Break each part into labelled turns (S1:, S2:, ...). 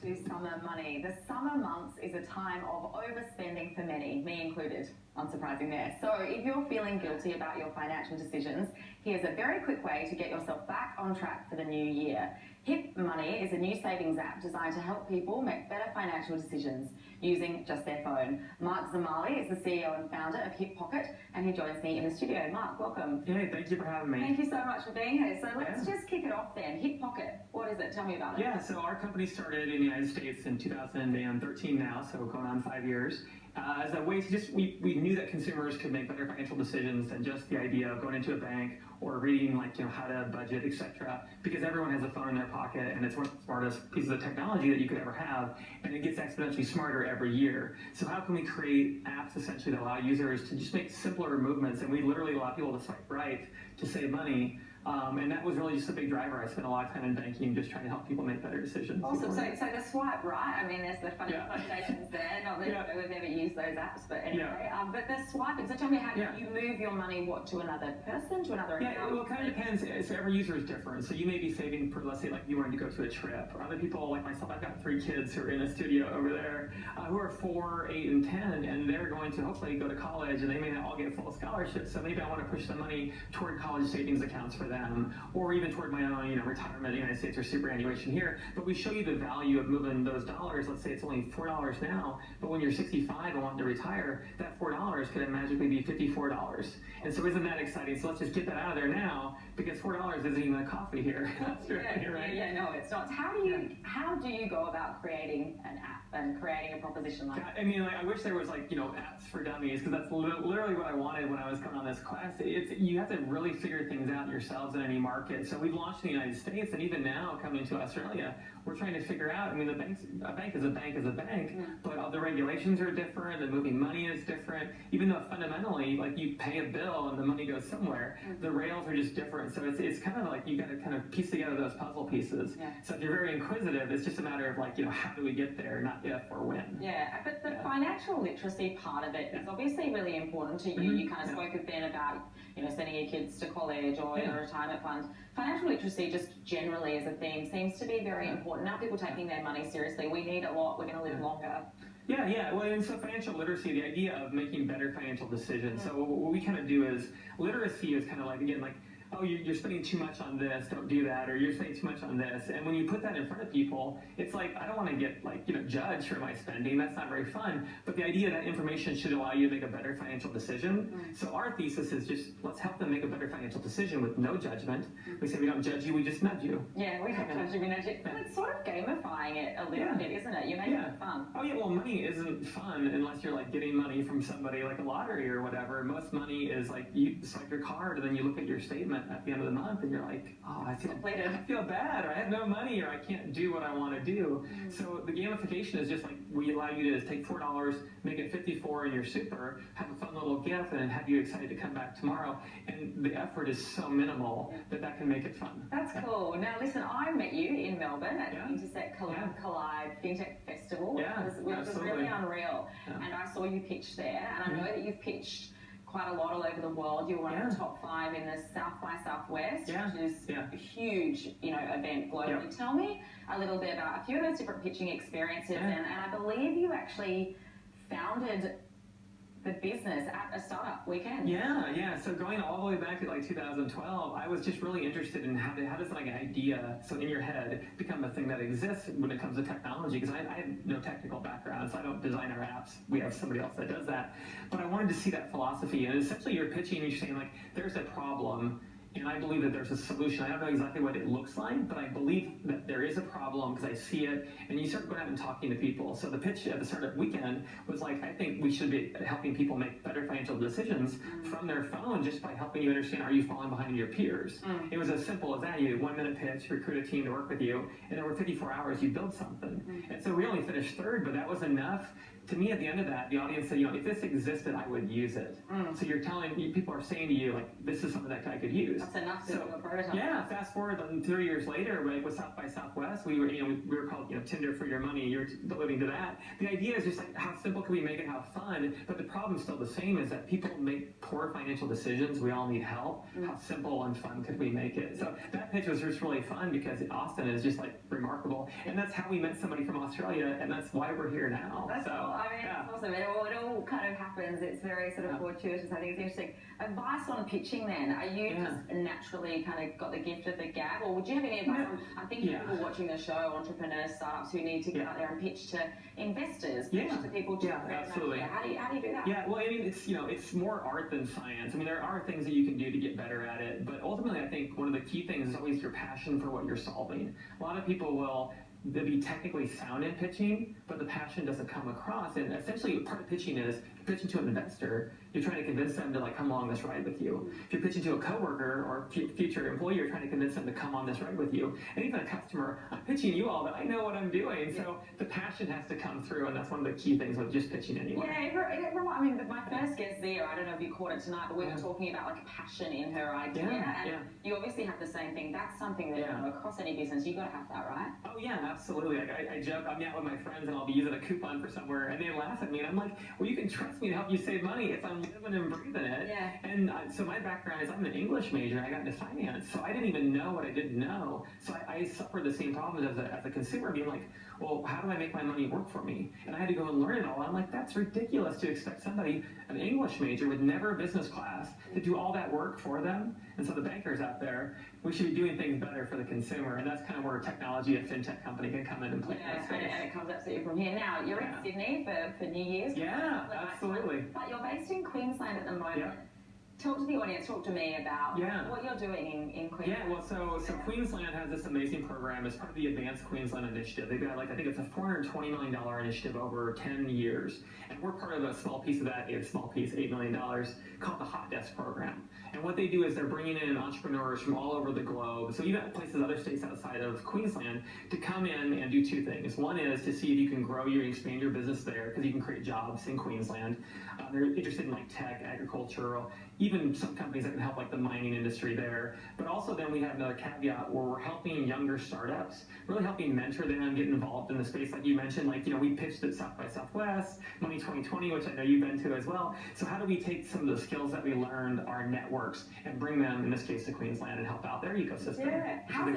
S1: to summer money. The summer months is a time of overspending for many, me included. Unsurprising there. So if you're feeling guilty about your financial decisions, here's a very quick way to get yourself back on track for the new year. Hip Money is a new savings app designed to help people make better financial decisions using just their phone. Mark Zamali is the CEO and founder of Hip Pocket, and he joins me in the studio. Mark, welcome.
S2: Yeah, thank you for having me.
S1: Thank you so much for being here. So let's just kick it off then. Hip Pocket, what is it? Tell me about it.
S2: Yeah, so our company started in the United States in 2013 now, so going on 5 years. As a way to we knew that consumers could make better financial decisions than just the idea of going into a bank or reading how to budget, etc. Because everyone has a phone in their pocket, and it's one of the smartest pieces of technology that you could ever have, and it gets exponentially smarter every year. So how can we create apps essentially that allow users to just make simpler movements? And we literally allow people to swipe right to save money. And that was really just a big driver. I spent a lot of time in banking just trying to help people make better decisions.
S1: Awesome. So the swipe right, I mean, there's the funny connotations there. Not that we've ever used those apps, but anyway. But the swiping, so tell me how you move your money, to another person, to another account?
S2: Yeah, well, it kind of depends. So every user is different. So you may be saving for, let's say, like you wanted to go to a trip. Or other people, like myself, I've got 3 kids who are in a studio over there who are 4, 8, and 10, and they're going to hopefully go to college, and they may not all get full scholarships. So maybe I want to push the money toward college savings accounts for them, or even toward my own, retirement in the United States or superannuation here. But we show you the value of moving those dollars. Let's say it's only $4 now, but when you're 65 and want to retire, that $4 could magically be $54. And so isn't that exciting? So let's just get that out of there now, because $4 isn't even a coffee here.
S1: No, it's not. How do you go about creating an app and creating a proposition like that?
S2: I mean, I wish there was apps for dummies, because that's literally what I wanted when I was coming on this class. You have to really figure things out yourselves in any market. So we've launched in the United States, and even now coming to Australia, we're trying to figure out, a bank is a bank is a bank, but the regulations are different, the moving money is different, even though fundamentally, you pay a bill and the money goes somewhere, the rails are just different. So it's kind of like you got to kind of piece together those puzzle pieces. So if you're very inquisitive, it's just a matter of how do we get there, not if or when.
S1: Yeah, but the financial literacy part of it is obviously really important to you. You kind of spoke a bit about sending your kids to college or in a retirement fund. Financial literacy just generally as a theme seems to be very important. Now people taking their money seriously. We need a lot. We're going to live longer.
S2: Yeah. Well, and so financial literacy, the idea of making better financial decisions. So what we kind of do is, literacy is kind of oh, you're spending too much on this, don't do that, or you're spending too much on this. And when you put that in front of people, it's I don't want to get judged for my spending. That's not very fun. But the idea that information should allow you to make a better financial decision. So our thesis is just, let's help them make a better financial decision with no judgment. We say we don't judge you, we just nudge you.
S1: Yeah, we don't judge you, we nudge you. Well, it's sort of gamifying it a little bit, isn't it? You're making it fun.
S2: Oh yeah, well, money isn't fun unless you're getting money from somebody like a lottery or whatever. Most money is you swipe your card and then you look at your statement at the end of the month and you're oh, I feel bad, or I have no money, or I can't do what I want to do. So the gamification is just we allow you to take $4, make it $54 in your super, have a fun little gift, and have you excited to come back tomorrow. And the effort is so minimal that can make it fun.
S1: That's cool. Now listen, I met you in Melbourne at the Intersect Collide FinTech Festival, which was really unreal. And I saw you pitch there, and I know that you've pitched quite a lot all over the world. You're one of the top 5 in the South by Southwest, which is a huge, event globally. Tell me a little bit about a few of those different pitching experiences, and I believe you actually founded the business at a startup weekend.
S2: Yeah. So going all the way back to 2012, I was just really interested in how does an idea, so in your head, become a thing that exists when it comes to technology, because I have no technical background, so I don't design our apps. We have somebody else that does that. But I wanted to see that philosophy, and essentially you're pitching, you're saying there's a problem, and I believe that there's a solution. I don't know exactly what it looks like, but I believe that there is a problem because I see it, and you start going out and talking to people. So the pitch at the startup weekend was I think we should be helping people make better financial decisions from their phone just by helping you understand, are you falling behind your peers? It was as simple as that. You did a 1-minute pitch, recruit a team to work with you, and over 54 hours you build something. And so we only finished 3rd, but that was enough to me, at the end of that, the audience said, if this existed, I would use it. So you're telling people are saying to you, like, this is something that I could use.
S1: That's enough to do a prototype.
S2: Yeah, fast forward 3 years later, like with South by Southwest, we were called Tinder for your money. You're alluding to that. The idea is just like, how simple can we make it, how fun? But the problem's still the same, is that people make poor financial decisions. We all need help. How simple and fun could we make it? So that pitch was just really fun, because Austin is just like remarkable, and that's how we met somebody from Australia, and that's why we're here now.
S1: That's cool. I mean, it's awesome. It all kind of happens. It's very sort of fortuitous. I think it's interesting. Advice on pitching then? Are you just naturally kind of got the gift of the gab, or would you have any advice on, I'm thinking people watching the show, entrepreneurs, startups who need to get out there and pitch to investors, pitch to people to
S2: absolutely.
S1: How do you do that?
S2: Yeah, well, I mean, it's more art than science. I mean, there are things that you can do to get better at it, but ultimately, I think one of the key things is always your passion for what you're solving. A lot of people they'll be technically sound in pitching, but the passion doesn't come across. And essentially, part of pitching is pitching to an investor. You're trying to convince them to come along this ride with you. If you're pitching to a coworker or future employee, you're trying to convince them to come on this ride with you. And even a customer, I'm pitching you all, but I know what I'm doing. So the passion has to come through, and that's one of the key things with just pitching anyway.
S1: Yeah, I mean, my first guest there, I don't know if you caught it tonight, but we were talking about like passion in her idea, and you obviously have the same thing. That's something that across any business, you got to have that, right?
S2: Oh yeah, absolutely. Like I joke, I'm out with my friends, and I'll be using a coupon for somewhere, and they laugh at me, and I'm like, well, you can trust me to help you save money if I'm living and breathing it.
S1: Yeah.
S2: And so my background is I'm an English major, and I got into finance, so I didn't even know what I didn't know. So I suffered the same problems as a consumer, being like, well, how do I make my money work for me? And I had to go and learn it all. I'm like, that's ridiculous to expect somebody, an English major with never a business class, to do all that work for them. And so the bankers out there, we should be doing things better for the consumer, and that's kind of where technology, a fintech company, can come in and play that space.
S1: And it comes absolutely from here. Now, you're in Sydney for New Year's.
S2: Yeah, absolutely.
S1: But you're based in Queensland at the moment.
S2: Yeah.
S1: Talk to the audience, talk to me about what you're doing in Queensland.
S2: Yeah, well, so Queensland has this amazing program as part of the Advanced Queensland Initiative. They've got, I think it's a $420 million initiative over 10 years. And we're part of a small piece of that, $8 million, called the Hot Desk Program. And what they do is they're bringing in entrepreneurs from all over the globe, so even places, other states outside of Queensland, to come in and do two things. One is to see if you can grow and expand your business there, because you can create jobs in Queensland. They're interested in tech, agricultural, even some companies that can help the mining industry there. But also then we have another caveat where we're helping younger startups, really helping mentor them, get involved in the space like you mentioned. We pitched at South by Southwest, Money 2020, which I know you've been to as well. So how do we take some of the skills that we learned, our networks, and bring them, in this case, to Queensland and help out their ecosystem?
S1: Yeah. How's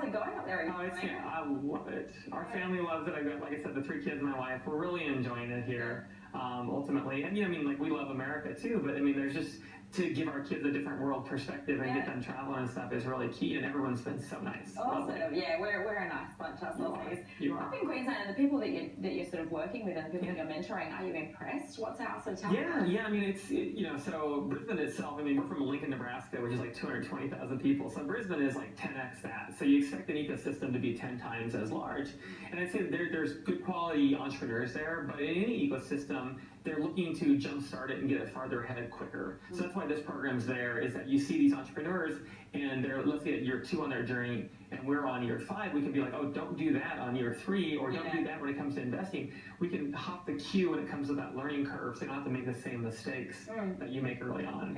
S1: it going up there?
S2: I love it. Our family loves it. I've got, like I said, the 3 kids and my wife. We're really enjoying it here, ultimately. And, we love America too, but there's just, to give our kids a different world perspective and get them traveling and stuff is really key, and everyone's been so nice.
S1: Awesome. Yeah, we're a nice bunch, us Aussies.
S2: You are.
S1: Up in Queensland, and the people that you're sort of working with and the people that you're mentoring, are you impressed? What's our sort of tell
S2: so Brisbane itself, we're from Lincoln, Nebraska, which is 220,000 people. So Brisbane is 10x that. So you expect an ecosystem to be 10 times as large. And I'd say there's good quality entrepreneurs there, but in any ecosystem, they're looking to jumpstart it and get it farther ahead quicker. So that's why this program's there, is that you see these entrepreneurs and they're, let's say, at year 2 on their journey, and we're on year 5, we can be like, oh, don't do that on year 3, or don't do that when it comes to investing. We can hop the queue when it comes to that learning curve, so you don't have to make the same mistakes that you make early on.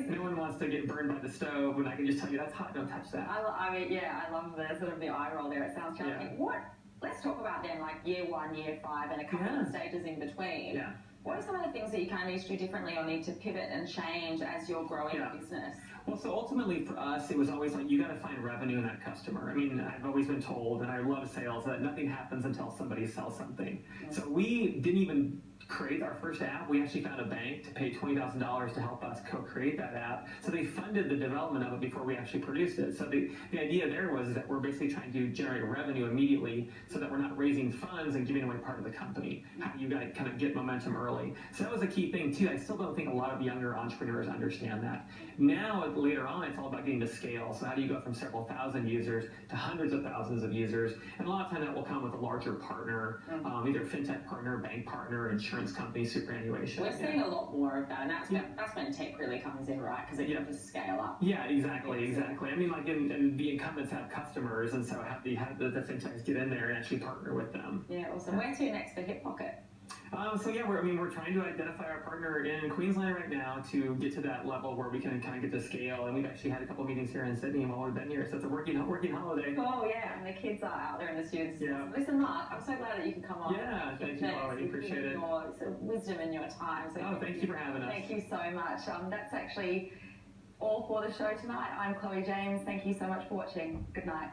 S2: No one wants to get burned by the stove, and I can just tell you, that's hot, don't touch that.
S1: I love the sort of the eye roll there. It sounds challenging. Let's talk about then year 1, year 5, and a couple of stages in between.
S2: Yeah.
S1: What are some of the things that you kind of need to do differently or need to pivot and change as you're growing a business?
S2: Well, so ultimately for us, it was always you got to find revenue in that customer. I've always been told, and I love sales, that nothing happens until somebody sells something. So we didn't even create our first app. We actually found a bank to pay $20,000 to help us co-create that app. So they funded the development of it before we actually produced it. So the idea there was that we're basically trying to generate revenue immediately so that we're not raising funds and giving away part of the company. How do you guys kind of get momentum early? So that was a key thing too. I still don't think a lot of younger entrepreneurs understand that. Now, later on, it's all about getting to scale. So how do you go from several thousand users to hundreds of thousands of users? And a lot of time that will come with a larger partner, either fintech partner, bank partner, insurance company, superannuation.
S1: We're seeing a lot more of that, and that's when tech really comes in, right? Because it can just scale up.
S2: Yeah, exactly. And the incumbents have customers, and so have the fintechs get in there and actually partner with them.
S1: Yeah, awesome. Where to next for Hip Pocket?
S2: So yeah, we're trying to identify our partner in Queensland right now to get to that level where we can kind of get to scale. And we've actually had a couple meetings here in Sydney while we've been here, so it's a working holiday.
S1: Oh yeah, and the kids are out there and the students.
S2: Yeah.
S1: Listen, Mark, I'm so glad that you can come on.
S2: Yeah, thank you, Chloe. Appreciate it.
S1: Your sort of wisdom and your time. So
S2: thank you for having us.
S1: Thank you so much. That's actually all for the show tonight. I'm Chloe James. Thank you so much for watching. Good night.